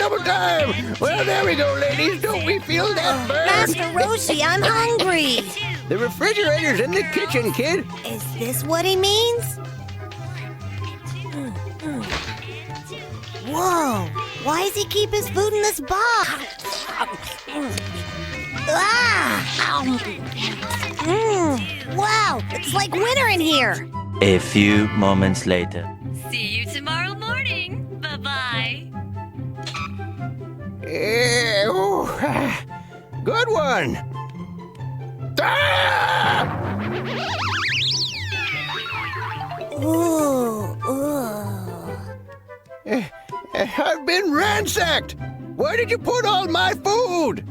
double time! Well, there we go, ladies. Don't we feel that burn? Master Roshi, I'm hungry. The refrigerator's in the kitchen, kid. Is this what he means? Whoa! Why does he keep his food in this box? Wow! It's like winter in here! A few moments later. See you tomorrow morning. Bye-bye. Good one. Ah! I've been ransacked. Where did you put all my food?